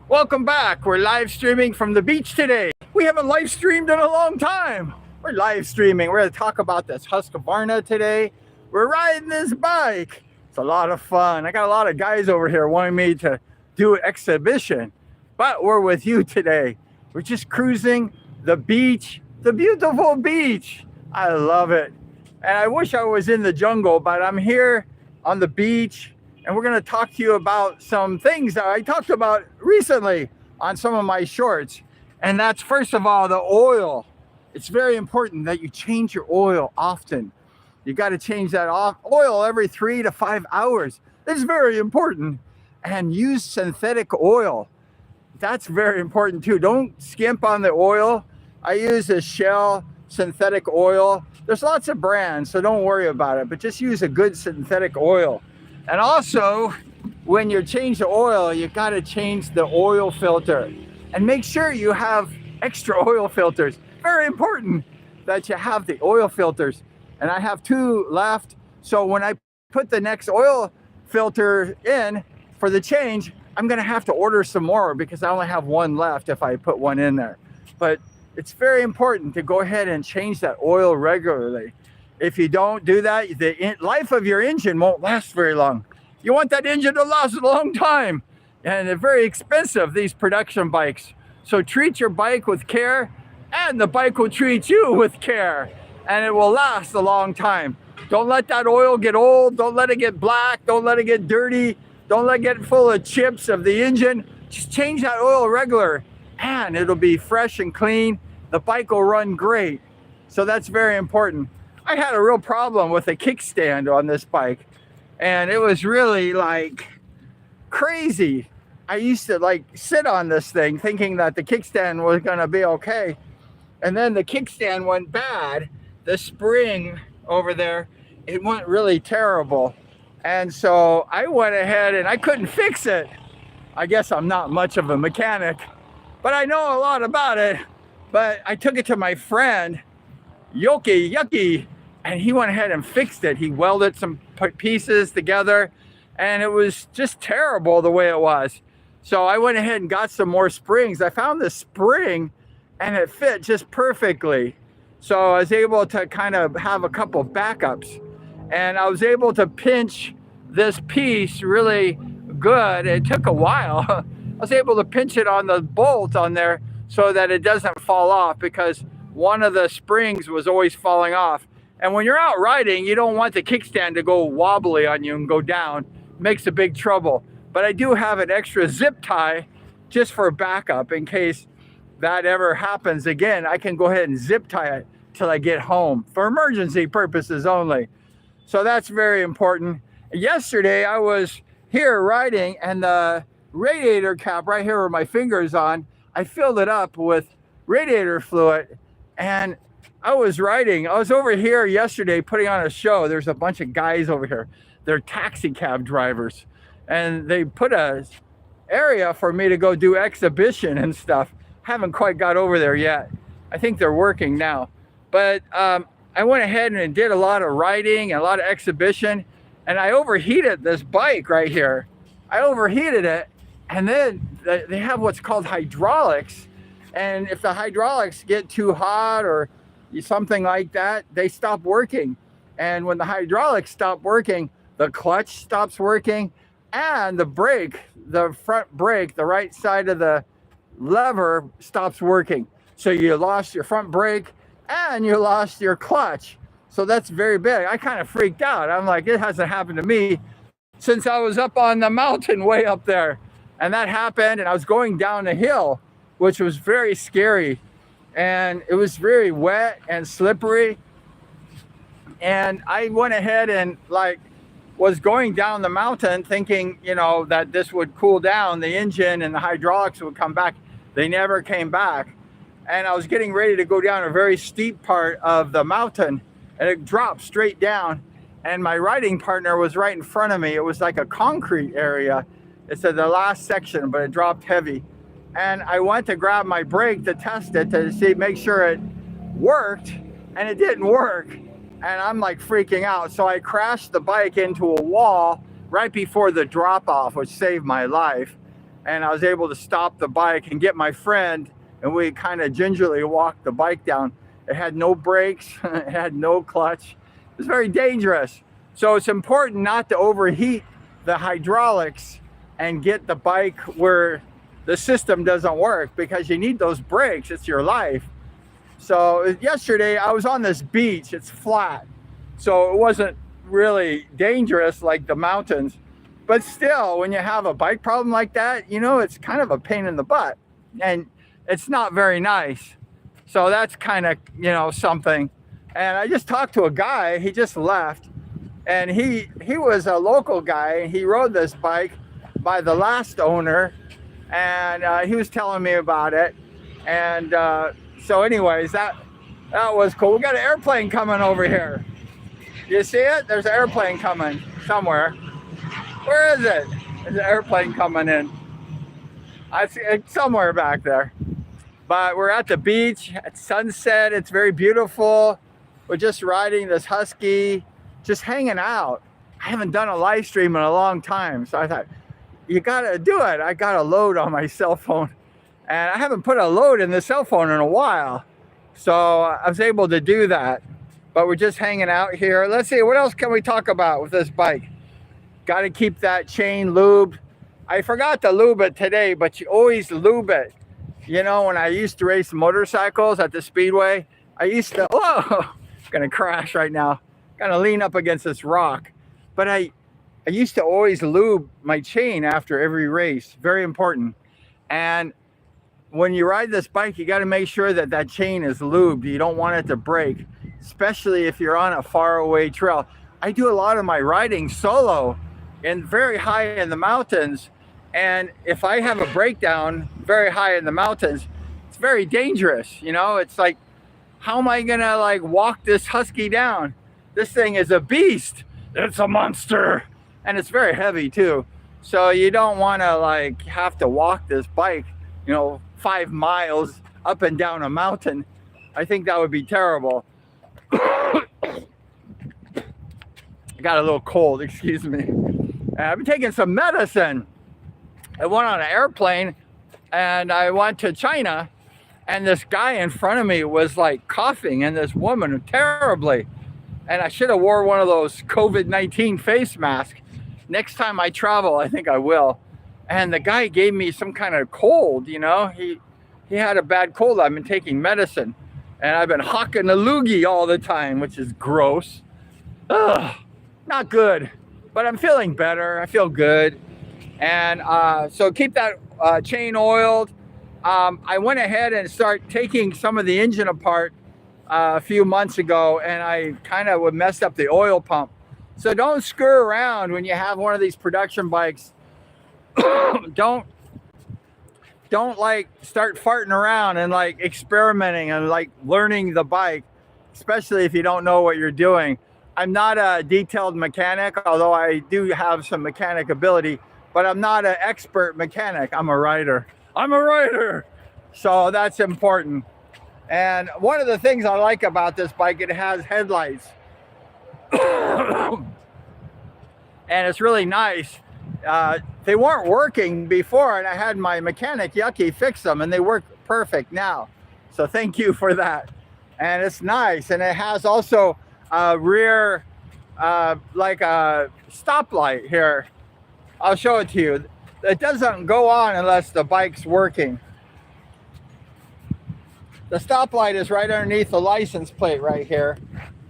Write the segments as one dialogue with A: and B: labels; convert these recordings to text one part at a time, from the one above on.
A: Welcome back. We're live streaming from the beach today. We haven't live streamed in a long time. We're live streaming. We're going to talk about this Husqvarna today. We're riding this bike. It's a lot of fun. I got a lot of guys over here wanting me to do an exhibition, but we're with you today. We're just cruising the beach, the beautiful beach. I love it. And I wish I was in the jungle, but I'm here on the beach. And we're going to talk to you about some things that I talked about recently on some of my shorts. And that's, first of all, the oil. It's very important that you change your oil often. You got to change that oil every 3 to 5 hours. It's very important. And use synthetic oil. That's very important too. Don't skimp on the oil. I use a Shell synthetic oil. There's lots of brands, so don't worry about it. But just use a good synthetic oil. And also, when you change the oil, you got to change the oil filter. And make sure you have extra oil filters. Very important that you have the oil filters. And I have 2 left. So when I put the next oil filter in for the change, I'm going to have to order some more because I only have 1 left if I put 1 in there. But it's very important to go ahead and change that oil regularly. If you don't do that, the life of your engine won't last very long. You want that engine to last a long time. And they're very expensive, these production bikes. So treat your bike with care, and the bike will treat you with care. And it will last a long time. Don't let that oil get old. Don't let it get black. Don't let it get dirty. Don't let it get full of chips of the engine. Just change that oil regular, and it'll be fresh and clean. The bike will run great. So that's very important. I had a real problem with a kickstand on this bike, and it was really like crazy. I used to like sit on this thing thinking that the kickstand was going to be okay, and then the kickstand went bad. The spring over there, it went really terrible, and so I went ahead and I couldn't fix it. I guess I'm not much of a mechanic, but I know a lot about it. But I took it to my friend Yucky, and he went ahead and fixed it. He welded some pieces together, and it was just terrible the way it was. So I went ahead and got some more springs. I found the spring, and it fit just perfectly. So I was able to kind of have a couple of backups, and I was able to pinch this piece really good. It took a while. I was able to pinch it on the bolt on there so that it doesn't fall off, because one of the springs was always falling off. And when you're out riding, you don't want the kickstand to go wobbly on you and go down. It makes a big trouble. But I do have an extra zip tie just for backup in case that ever happens again. I can go ahead and zip tie it till I get home for emergency purposes only. So that's very important. Yesterday I was here riding, and the radiator cap right here where my finger is on, I filled it up with radiator fluid, and I was over here yesterday putting on a show. There's a bunch of guys over here. They're taxi cab drivers, and they put a area for me to go do exhibition and stuff. Haven't quite got over there yet. I think they're working now. But I went ahead and did a lot of riding and a lot of exhibition, and I overheated this bike right here. I overheated it, and then they have what's called hydraulics. And if the hydraulics get too hot or something like that, they stop working. And when the hydraulics stop working, the clutch stops working, and the brake, the front brake, the right side of the lever stops working. So you lost your front brake and you lost your clutch. So that's very big. I kind of freaked out. I'm like, it hasn't happened to me since I was up on the mountain way up there. And that happened, and I was going down a hill, which was very scary. And it was very wet and slippery. And I went ahead and was going down the mountain thinking, that this would cool down the engine and the hydraulics would come back. They never came back. And I was getting ready to go down a very steep part of the mountain, and it dropped straight down. And my riding partner was right in front of me. It was like a concrete area. It's the last section, but it dropped heavy. And I went to grab my brake to test it to make sure it worked, and it didn't work. And I'm like freaking out. So I crashed the bike into a wall right before the drop off, which saved my life. and I was able to stop the bike and get my friend, and we kind of gingerly walked the bike down. It had no brakes, it had no clutch. It was very dangerous. So it's important not to overheat the hydraulics and get the bike where the system doesn't work, because you need those brakes. It's your life. So yesterday I was on this beach. It's flat, so it wasn't really dangerous like the mountains. But still, when you have a bike problem like that, you know, it's kind of a pain in the butt, and it's not very nice. So that's kind of, you know, something. And I just talked to a guy, he just left, and he was a local guy. He rode this bike by the last owner, and he was telling me about it. And so anyways, that was cool. We got an airplane coming over here. You see it? There's an airplane coming somewhere. Where is it? There's an airplane coming in. I see it somewhere back there. But we're at the beach at sunset. It's very beautiful. We're just riding this husky, just hanging out. I haven't done a live stream in a long time, so I thought, you gotta do it. I got a load on my cell phone, and I haven't put a load in the cell phone in a while, so I was able to do that. But we're just hanging out here. Let's see, what else can we talk about with this bike? Got to keep that chain lubed. I forgot to lube it today, but you always lube it. You know, when I used to race motorcycles at the speedway, I used to, whoa, I'm gonna crash right now. Gonna lean up against this rock. But I used to always lube my chain after every race. Very important. And when you ride this bike, you got to make sure that that chain is lubed. You don't want it to break, especially if you're on a faraway trail. I do a lot of my riding solo and very high in the mountains. And if I have a breakdown very high in the mountains, it's very dangerous. You know, it's like, how am I gonna like walk this husky down? This thing is a beast. It's a monster. And it's very heavy too. So you don't wanna like have to walk this bike, you know, 5 miles up and down a mountain. I think that would be terrible. I got a little cold, excuse me. I've been taking some medicine. I went on an airplane and I went to China, and this guy in front of me was like coughing, and this woman terribly. And I should have wore one of those COVID-19 face masks. Next time I travel, I think I will. And the guy gave me some kind of cold, you know. He had a bad cold. I've been taking medicine, and I've been hawking a loogie all the time, which is gross. Ugh, not good. But I'm feeling better. I feel good. And so keep that chain oiled. I went ahead and started taking some of the engine apart a few months ago, and I kind of messed up the oil pump. So don't screw around when you have one of these production bikes. don't like start farting around and like experimenting and like learning the bike, especially if you don't know what you're doing. I'm not a detailed mechanic, although I do have some mechanic ability, but I'm not an expert mechanic. I'm a rider. So that's important. And one of the things I like about this bike, it has headlights. And it's really nice. They weren't working before, and I had my mechanic, Yucky, fix them, and they work perfect now. So thank you for that. And it's nice. And it has also a rear, like a stoplight here. I'll show it to you. It doesn't go on unless the bike's working. The stoplight is right underneath the license plate right here.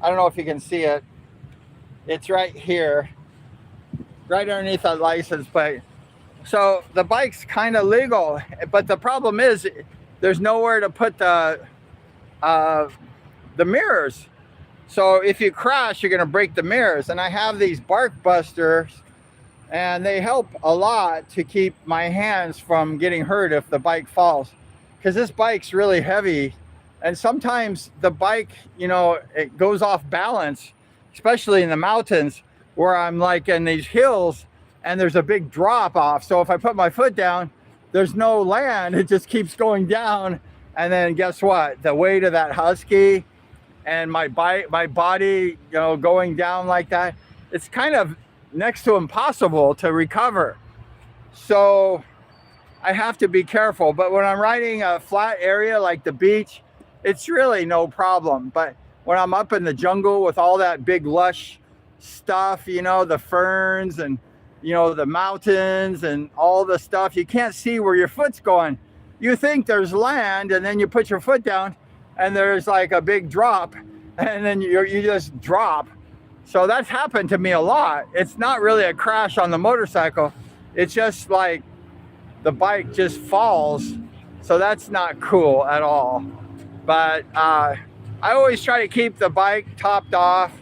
A: I don't know if you can see it. It's right here, right underneath that license plate. So the bike's kind of legal, but the problem is there's nowhere to put the mirrors. So if you crash, you're gonna break the mirrors. And I have these bark busters, and they help a lot to keep my hands from getting hurt if the bike falls. Because this bike's really heavy, and sometimes the bike, you know, it goes off balance, especially in the mountains where I'm like in these hills and there's a big drop off. So if I put my foot down, there's no land, it just keeps going down. And then guess what? The weight of that husky and my body, you know, going down like that, it's kind of next to impossible to recover. So I have to be careful. But when I'm riding a flat area like the beach, it's really no problem. But when I'm up in the jungle with all that big lush stuff, you know, the ferns and, you know, the mountains and all the stuff, you can't see where your foot's going. You think there's land, and then you put your foot down and there's like a big drop, and then you just drop. So that's happened to me a lot. It's not really a crash on the motorcycle. It's just like the bike just falls. So that's not cool at all. But I always try to keep the bike topped off.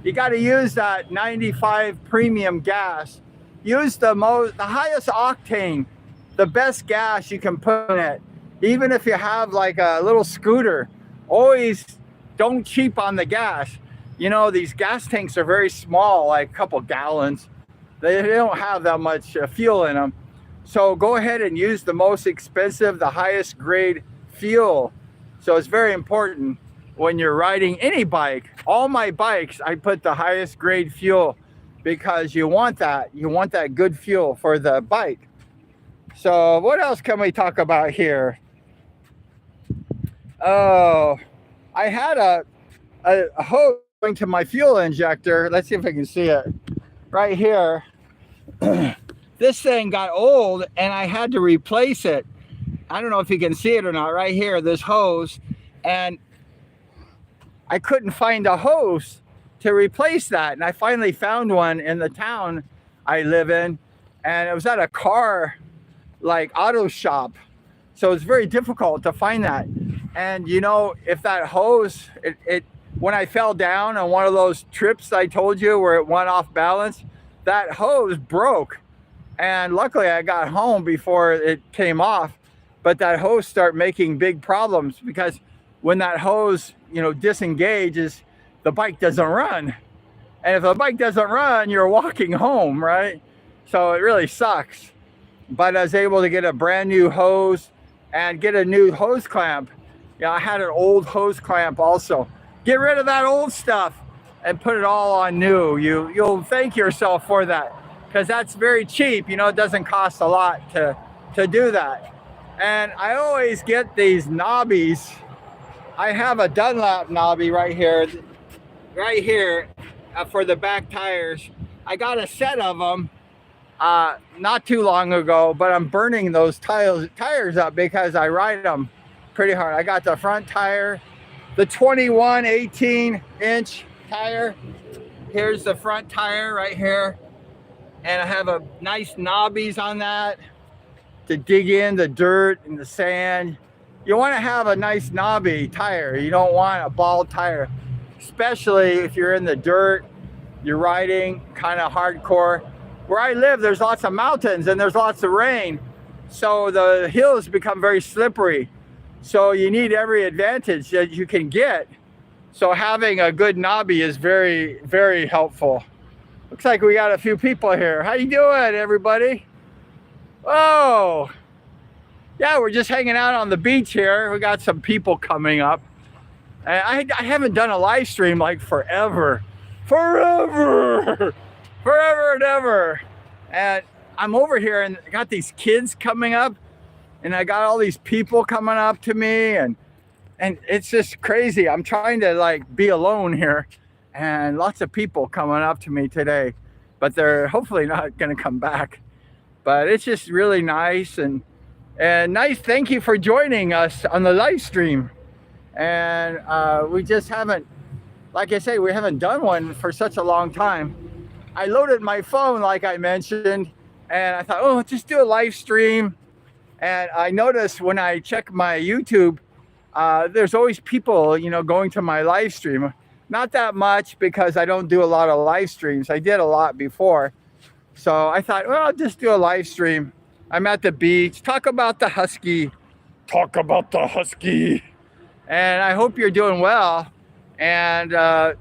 A: You got to use that 95 premium gas. Use the highest octane, the best gas you can put in it. Even if you have like a little scooter, always don't cheap on the gas. You know, these gas tanks are very small, like a couple gallons. They don't have that much fuel in them. So go ahead and use the most expensive, the highest grade fuel. So it's very important when you're riding any bike. All my bikes, I put the highest grade fuel because you want that. You want that good fuel for the bike. So what else can we talk about here? Oh, I had a hose going to my fuel injector. Let's see if I can see it right here. This thing got old and I had to replace it. I don't know if you can see it or not. Right here, this hose, and I couldn't find a hose to replace that. And I finally found one in the town I live in, and it was at a car like auto shop. So it's very difficult to find that. And you know, if that hose, when I fell down on one of those trips I told you where it went off balance, that hose broke. And luckily I got home before it came off. But that hose started making big problems, because when that hose, you know, disengages, the bike doesn't run. And if the bike doesn't run, you're walking home, right? So it really sucks. But I was able to get a brand new hose and get a new hose clamp. Yeah, I had an old hose clamp also. Get rid of that old stuff and put it all on new. You'll thank yourself for that, because that's very cheap. You know, it doesn't cost a lot to do that. And I always get these knobbies. I have a Dunlop knobby right here for the back tires. I got a set of them not too long ago, but I'm burning those tires up because I ride them pretty hard. I got the front tire, the 21 18-inch tire. Here's the front tire right here, and I have a nice knobbies on that to dig in the dirt and the sand. You want to have a nice knobby tire. You don't want a bald tire, especially if you're in the dirt, you're riding kind of hardcore. Where I live, there's lots of mountains and there's lots of rain, so the hills become very slippery. So you need every advantage that you can get. So having a good knobby is very, very helpful. Looks like we got a few people here. How you doing, everybody? Oh, yeah, we're just hanging out on the beach here. We got some people coming up. And I haven't done a live stream like forever and ever. And I'm over here and I got these kids coming up, and I got all these people coming up to me, and it's just crazy. I'm trying to like be alone here, and lots of people coming up to me today, but they're hopefully not going to come back. But it's just really nice and nice. Thank you for joining us on the live stream. And we just haven't, like I say, we haven't done one for such a long time. I loaded my phone, like I mentioned, and I thought, oh, just do a live stream. And I noticed when I check my YouTube, there's always people, you know, going to my live stream. Not that much, because I don't do a lot of live streams. I did a lot before. So I thought, well, I'll just do a live stream. I'm at the beach. Talk about the husky. And I hope you're doing well. And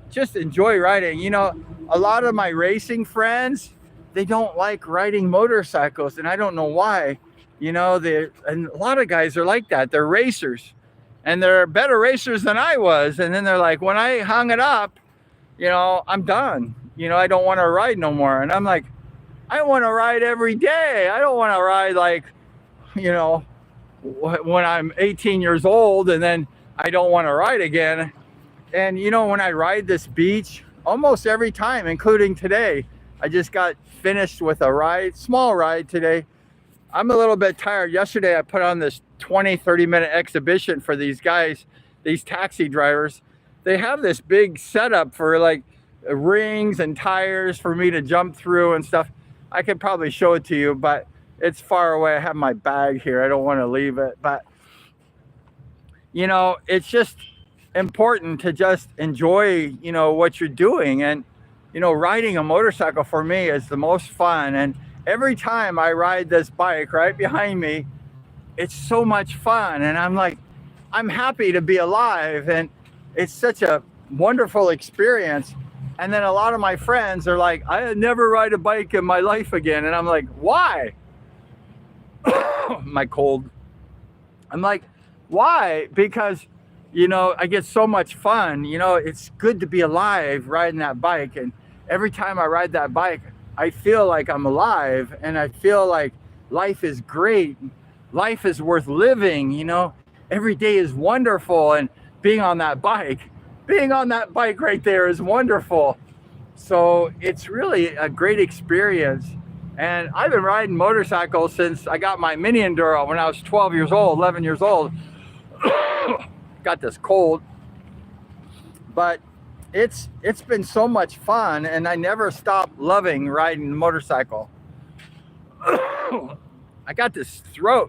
A: just enjoy riding. You know, a lot of my racing friends, they don't like riding motorcycles. And I don't know why. You know, and a lot of guys are like that. They're racers. And they're better racers than I was. And then they're like, when I hung it up, you know, I'm done. You know, I don't want to ride no more. And I'm like, I want to ride every day. I don't want to ride like you know, when I'm 18 years old and then I don't want to ride again. And you know, when I ride this beach, almost every time, including today, I just got finished with a ride, small ride today. I'm a little bit tired. Yesterday, I put on this 20-30 minute exhibition for these guys, these taxi drivers. They have this big setup for like rings and tires for me to jump through and stuff. I could probably show it to you, but it's far away. I have my bag here. I don't want to leave it. But, you know, it's just important to just enjoy, you know, what you're doing. And, you know, riding a motorcycle for me is the most fun. And every time I ride this bike right behind me, it's so much fun. And I'm like, I'm happy to be alive. And it's such a wonderful experience. And then a lot of my friends are like, I never ride a bike in my life again. And I'm like, why? My cold. I'm like, why? Because, you know, I get so much fun. You know, it's good to be alive riding that bike. And every time I ride that bike, I feel like I'm alive, and I feel like life is great. Life is worth living, you know. Every day is wonderful, and being on that bike right there is wonderful. So it's really a great experience. And I've been riding motorcycles since I got my mini enduro when I was 12 years old, 11 years old. Got this cold, but it's been so much fun, and I never stop loving riding the motorcycle. I got this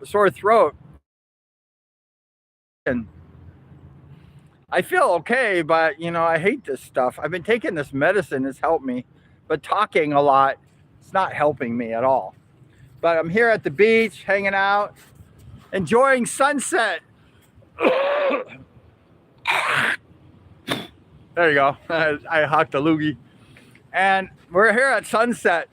A: sore throat, and I feel okay, but you know, I hate this stuff. I've been taking this medicine, it's helped me, but talking a lot, it's not helping me at all. But I'm here at the beach, hanging out, enjoying sunset. There you go. I hocked a loogie. And we're here at sunset.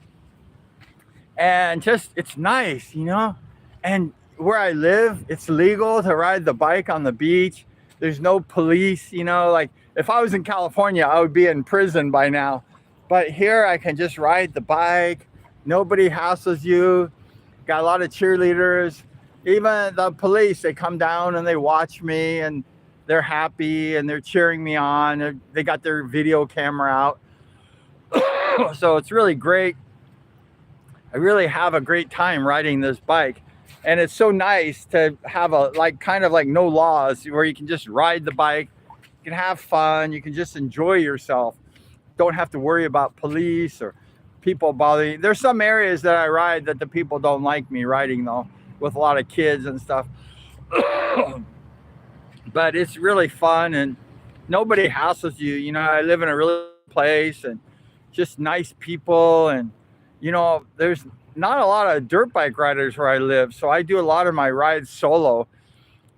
A: And just, it's nice, you know? And where I live, it's legal to ride the bike on the beach. There's no police, you know? Like, if I was in California, I would be in prison by now. But here, I can just ride the bike. Nobody hassles you. Got a lot of cheerleaders. Even the police, they come down and they watch me, and they're happy and they're cheering me on. They got their video camera out. So it's really great. I really have a great time riding this bike. And it's so nice to have a kind of like no laws, where you can just ride the bike, you can have fun, you can just enjoy yourself. Don't have to worry about police or people bothering you. There's some areas that I ride that the people don't like me riding though, with a lot of kids and stuff. But it's really fun, and nobody hassles you. You know, I live in a really place, and just nice people. And, you know, there's not a lot of dirt bike riders where I live. So I do a lot of my rides solo,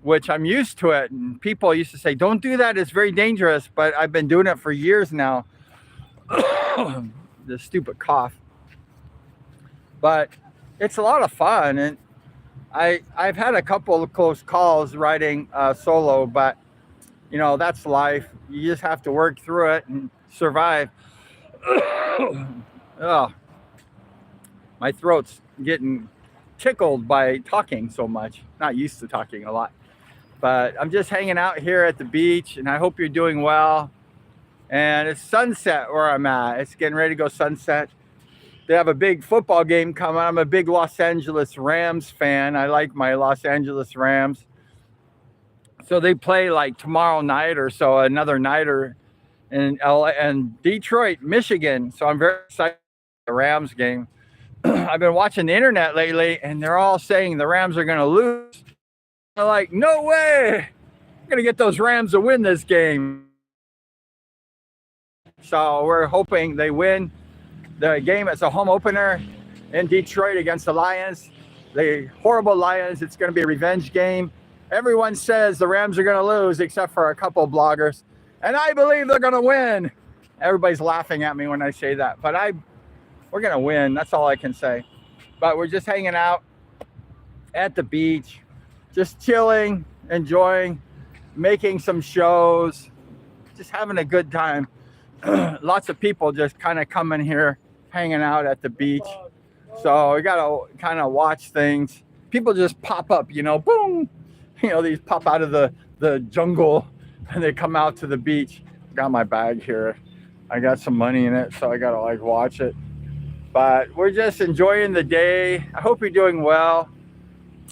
A: which I'm used to it. And people used to say, don't do that, it's very dangerous. But I've been doing it for years now. The stupid cough. But it's a lot of fun. And I've had a couple of close calls riding solo, but you know, that's life. You just have to work through it and survive. Oh, my throat's getting tickled by talking so much. Not used to talking a lot, but I'm just hanging out here at the beach, and I hope you're doing well. And it's sunset where I'm at. It's getting ready to go sunset. They have a big football game coming. I'm a big Los Angeles Rams fan. I like my Los Angeles Rams. So they play like tomorrow night or so, another nighter in LA and Detroit, Michigan. So I'm very excited for the Rams game. I've been watching the internet lately, and they're all saying the Rams are going to lose. They're like, no way. I'm going to get those Rams to win this game. So we're hoping they win the game. It's a home opener in Detroit against the Lions, the horrible Lions. It's going to be a revenge game. Everyone says the Rams are going to lose except for a couple bloggers, and I believe they're going to win. Everybody's laughing at me when I say that, but we're going to win. That's all I can say. But we're just hanging out at the beach, just chilling, enjoying, making some shows, just having a good time. Lots of people just kind of coming here, hanging out at the beach. So we got to kind of watch things. people just pop up, boom, these pop out of the jungle and they come out to the beach. Got my bag here. I got some money in it, so I gotta like watch it. But we're just enjoying the day. I hope you're doing well.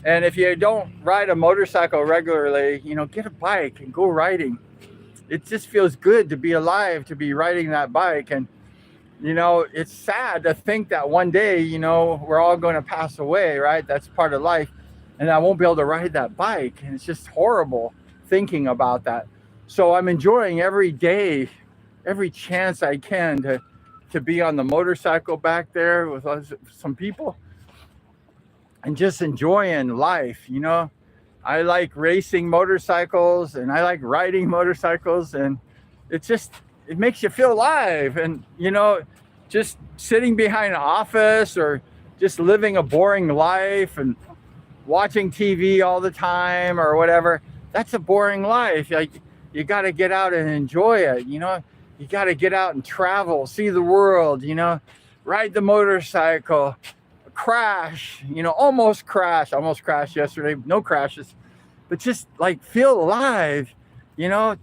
A: And if you don't ride a motorcycle regularly, get a bike and go riding. It just feels good to be alive, to be riding that bike. And it's sad to think that one day, we're all going to pass away, right? That's part of life. And I won't be able to ride that bike. And it's just horrible thinking about that. So I'm enjoying every day, every chance I can to be on the motorcycle back there with some people and just enjoying life. I like racing motorcycles and I like riding motorcycles, and it makes you feel alive. And just sitting behind an office or just living a boring life and watching TV all the time or whatever, that's a boring life. Like, you got to get out and enjoy it. You got to get out and travel, see the world, ride the motorcycle, crash, almost crashed yesterday, no crashes, but just like feel alive,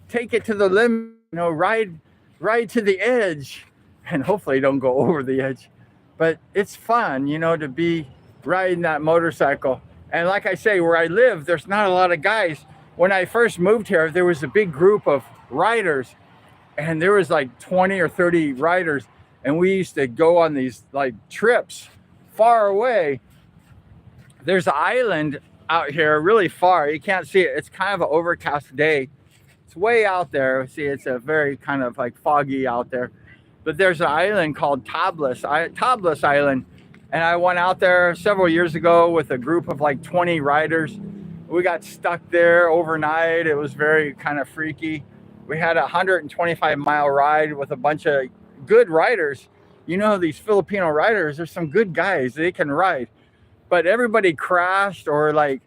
A: take it to the limit, ride to the edge, and hopefully don't go over the edge. But it's fun, to be riding that motorcycle. And like I say, where I live, there's not a lot of guys. When I first moved here, there was a big group of riders, and there was like 20 or 30 riders, and we used to go on these like trips far away. There's an island out here really far. You can't see it. It's kind of an overcast day. It's way out there. See, it's a very kind of like foggy out there. But there's an island called Tablas Island. And I went out there several years ago with a group of like 20 riders. We got stuck there overnight. It was very kind of freaky. We had a 125-mile ride with a bunch of good riders. These Filipino riders, there's some good guys. They can ride. But everybody crashed or like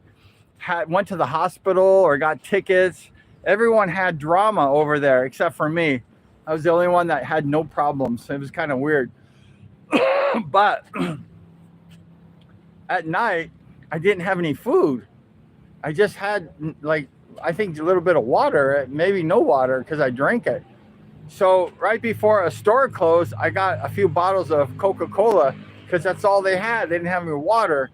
A: went to the hospital or got tickets. Everyone had drama over there except for me. I was the only one that had no problems. It was kind of weird. But at night, I didn't have any food. I just had like, I think a little bit of water, maybe no water because I drank it. So right before a store closed, I got a few bottles of Coca-Cola because that's all they had. They didn't have any water.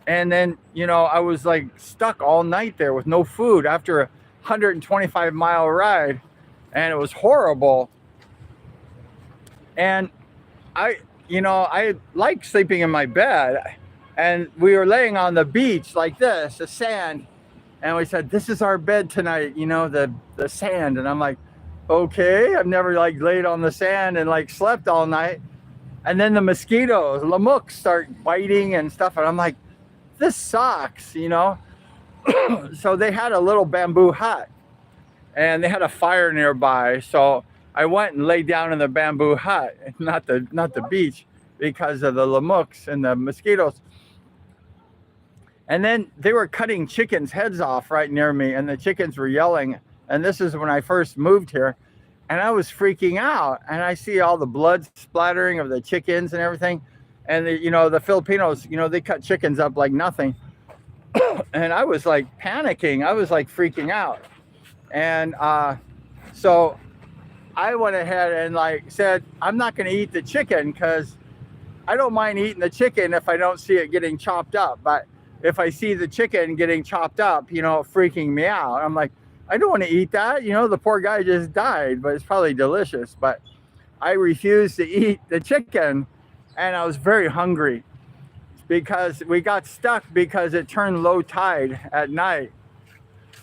A: And then, I was like stuck all night there with no food after a 125-mile ride. And it was horrible. And I like sleeping in my bed. And we were laying on the beach like this, the sand. And we said, this is our bed tonight, the sand. And I'm like, okay, I've never like laid on the sand and like slept all night. And then the mosquitoes, lamooks start biting and stuff. And I'm like, this sucks, So they had a little bamboo hut and they had a fire nearby. So I went and laid down in the bamboo hut, not the beach, because of the lamooks and the mosquitoes. And then they were cutting chickens' heads off right near me, and the chickens were yelling. And this is when I first moved here, and I was freaking out. And I see all the blood splattering of the chickens and everything. And the Filipinos, they cut chickens up like nothing. And I was like panicking. I was like freaking out. And so I went ahead and like said, I'm not going to eat the chicken because I don't mind eating the chicken if I don't see it getting chopped up. But if I see the chicken getting chopped up, freaking me out. I'm like, I don't want to eat that. The poor guy just died, but it's probably delicious. But I refused to eat the chicken, and I was very hungry because we got stuck because it turned low tide at night.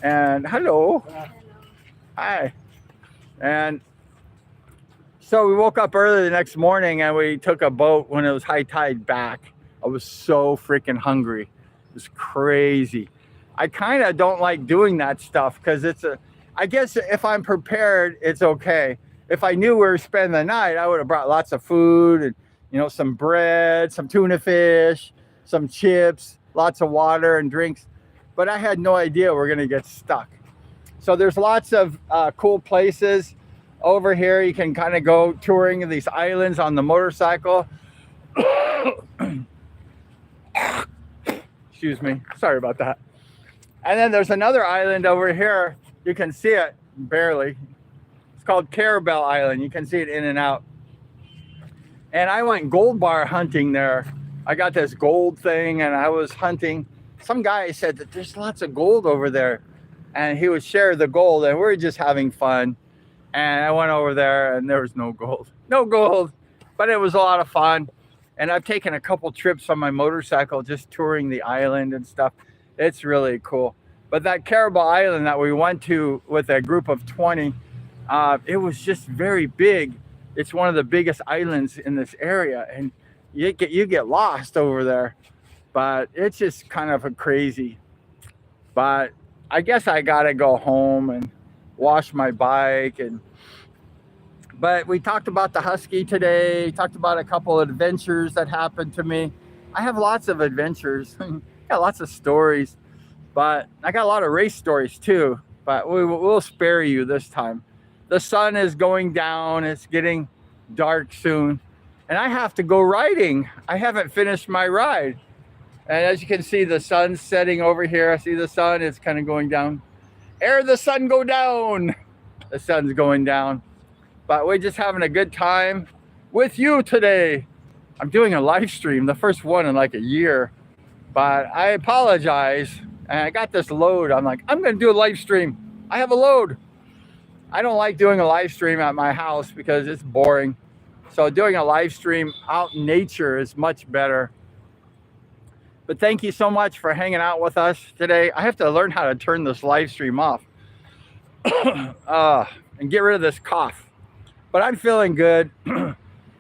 A: And hello. Hi. And so we woke up early the next morning and we took a boat when it was high tide back. I was so freaking hungry. It was crazy. I kind of don't like doing that stuff because I guess if I'm prepared, it's okay. If I knew we were spending the night, I would have brought lots of food and, some bread, some tuna fish, some chips, lots of water and drinks. But I had no idea we're going to get stuck. So there's lots of cool places over here. You can kind of go touring these islands on the motorcycle. Excuse me. Sorry about that. And then there's another island over here. You can see it barely. It's called Carabel Island. You can see it in and out. And I went gold bar hunting there. I got this gold thing and I was hunting. Some guy said that there's lots of gold over there. And he would share the gold and we were just having fun. And I went over there and there was no gold. No gold. But it was a lot of fun. And I've taken a couple trips on my motorcycle just touring the island and stuff. It's really cool. But that Carabel Island that we went to with a group of 20, it was just very big. It's one of the biggest islands in this area. And you get lost over there. But it's just kind of a crazy. But I guess I got to go home and wash my bike. But we talked about the Husky today. Talked about a couple of adventures that happened to me. I have lots of adventures. Got lots of stories, but I got a lot of race stories too, but we'll spare you this time. The sun is going down. It's getting dark soon and I have to go riding. I haven't finished my ride. And as you can see, the sun's setting over here. I see the sun is kind of going down. Ere the sun go down. The sun's going down, but we're just having a good time with you today. I'm doing a live stream, the first one in like a year. But I apologize, and I got this load. I'm like, I'm going to do a live stream. I have a load. I don't like doing a live stream at my house because it's boring. So doing a live stream out in nature is much better. But thank you so much for hanging out with us today. I have to learn how to turn this live stream off and get rid of this cough. But I'm feeling good.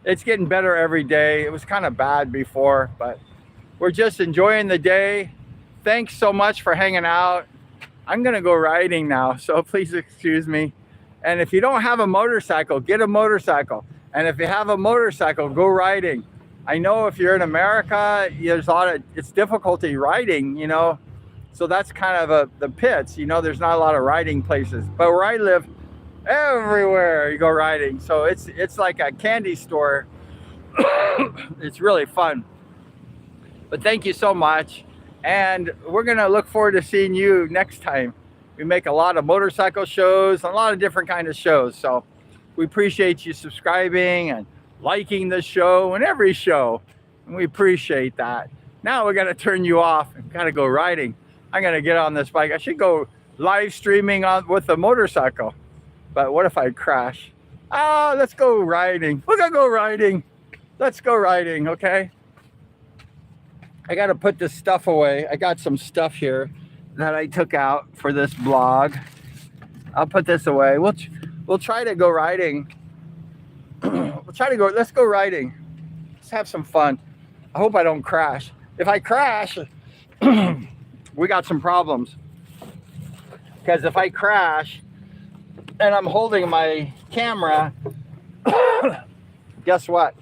A: It's getting better every day. It was kind of bad before, but we're just enjoying the day. Thanks so much for hanging out. I'm gonna go riding now, so please excuse me. And if you don't have a motorcycle, get a motorcycle. And if you have a motorcycle, go riding. I know if you're in America, there's it's difficulty riding, you know. So that's kind of the pits, you know, there's not a lot of riding places. But where I live, everywhere you go riding. So it's like a candy store. It's really fun. But thank you so much. And we're going to look forward to seeing you next time. We make a lot of motorcycle shows, a lot of different kinds of shows. So we appreciate you subscribing and liking the show and every show. And we appreciate that. Now we're going to turn you off and got to go riding. I'm going to get on this bike. I should go live streaming with the motorcycle. But what if I crash? Oh, let's go riding. We're going to go riding. Let's go riding, okay? I got to put this stuff away. I got some stuff here that I took out for this blog. I'll put this away. We'll try to go riding. Let's go riding. Let's have some fun. I hope I don't crash. If I crash, we got some problems. Because if I crash and I'm holding my camera, guess what?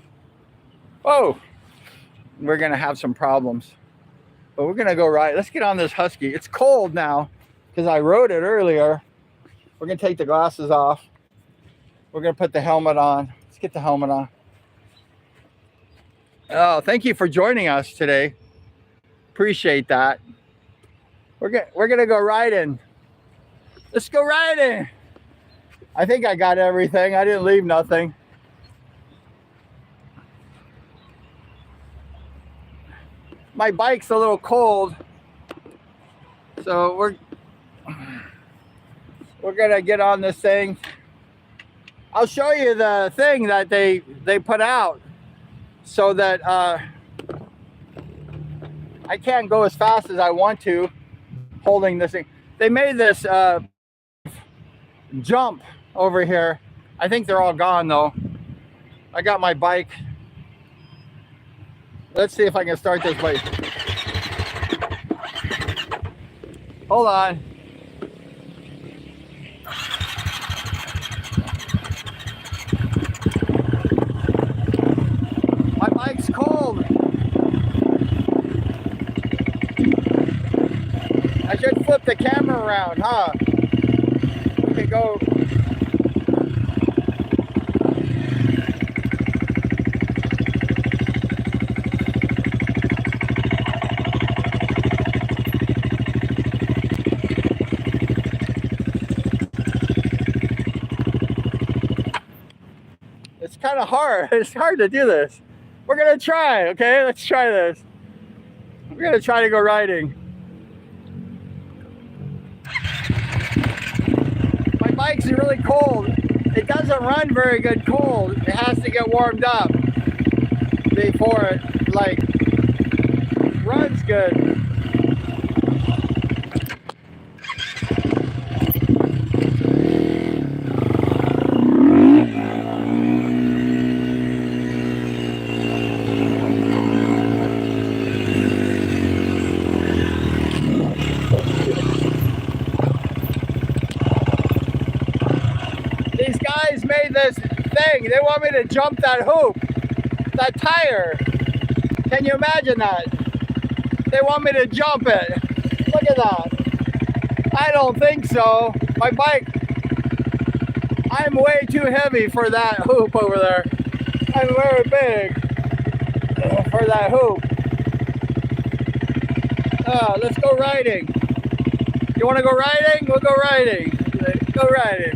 A: Oh, we're going to have some problems. But we're going to go ride. Let's get on this Husky. It's cold now because I rode it earlier. We're going to take the glasses off. We're going to put the helmet on. Let's get the helmet on. Oh, thank you for joining us today. Appreciate that. We're going to go riding. Let's go riding. I think I got everything. I didn't leave nothing. My bike's a little cold, so we're gonna get on this thing. I'll show you the thing that they put out so that I can't go as fast as I want to holding this thing. They made this jump over here. I think they're all gone though. I got my bike. Let's see if I can start this bike. Hold on. My bike's cold. I should flip the camera around, huh? We can go. It's kind of hard. It's hard to do this. We're gonna try, okay? Let's try this. We're gonna try to go riding. My bike's really cold. It doesn't run very good cold. It has to get warmed up before it like runs good. These guys made this thing. They want me to jump that hoop, that tire. Can you imagine that? They want me to jump it. Look at that. I don't think so. My bike, I'm way too heavy for that hoop over there. I'm very big for that hoop. Let's go riding. You want to go riding? We'll go riding. Go riding.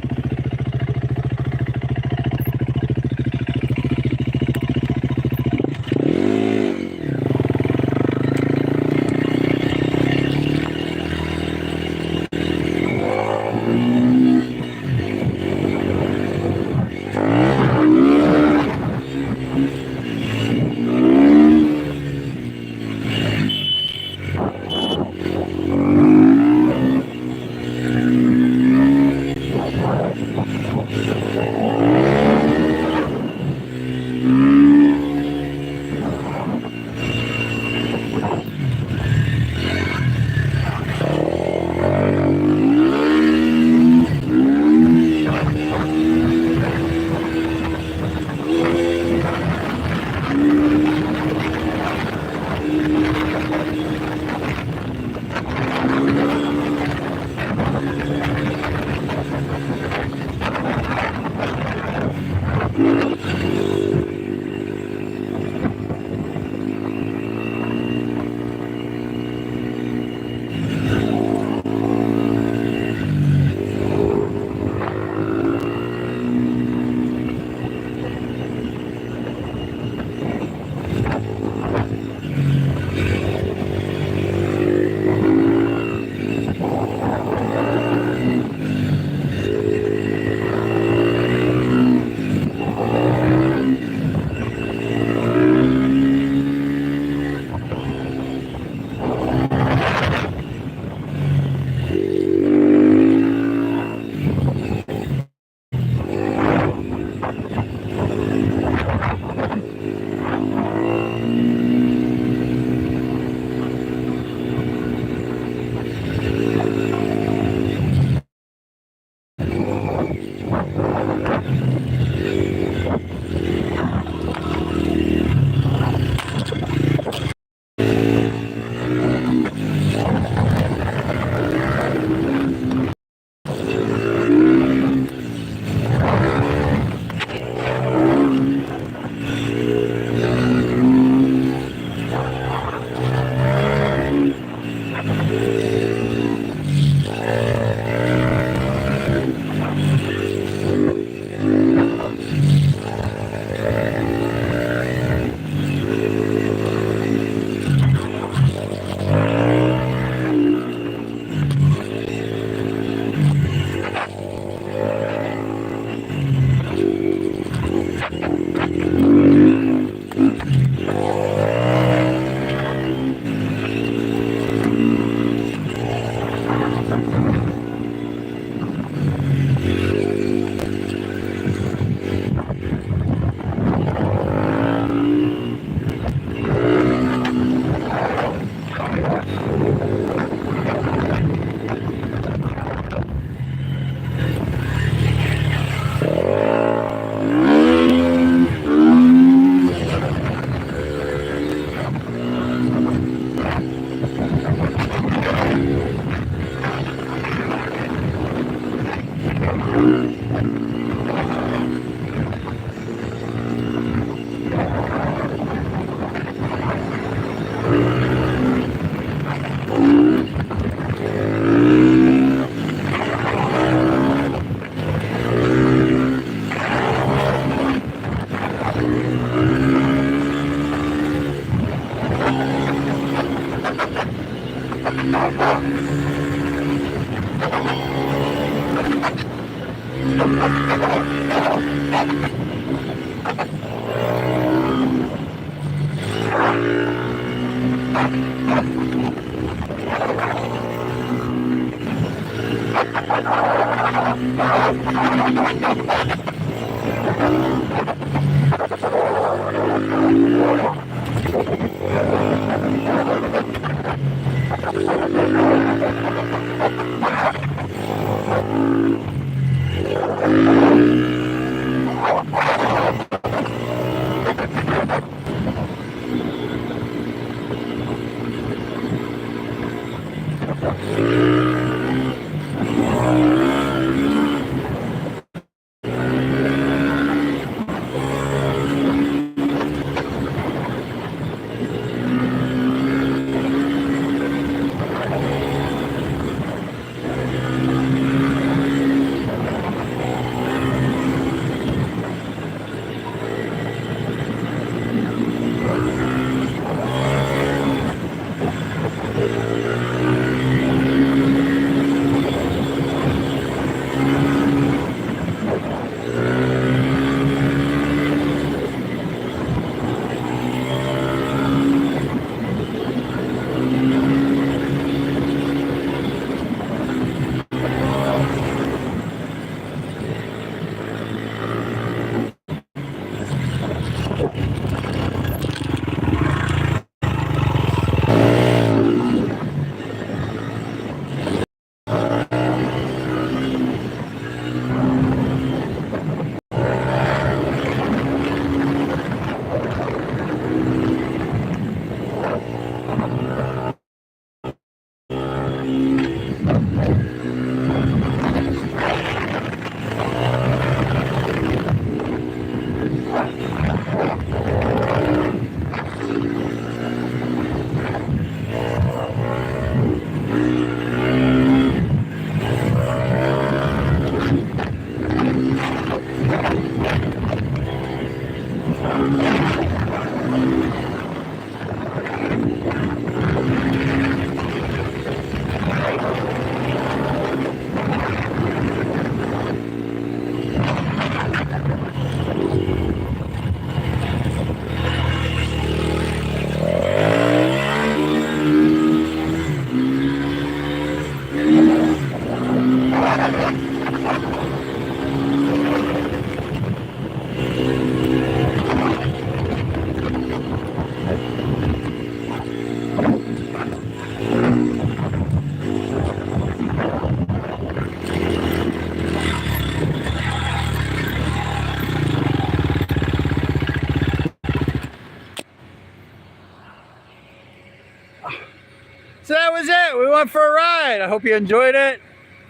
A: So that was it. We went for a ride. I hope you enjoyed it.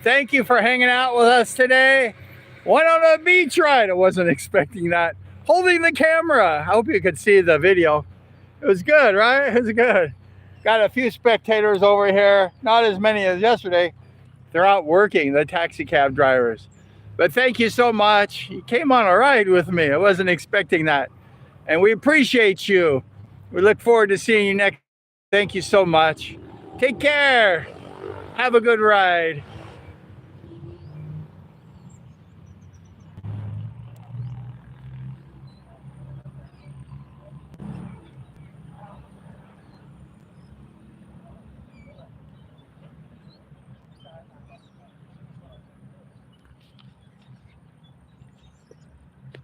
A: Thank you for hanging out with us today. Went on a beach ride. I wasn't expecting that. Holding the camera. I hope you could see the video. It was good, right? It was good. Got a few spectators over here. Not as many as yesterday. They're out working, the taxi cab drivers. But thank you so much. You came on a ride with me. I wasn't expecting that. And we appreciate you. We look forward to seeing you next. Thank you so much. Take care. Have a good ride.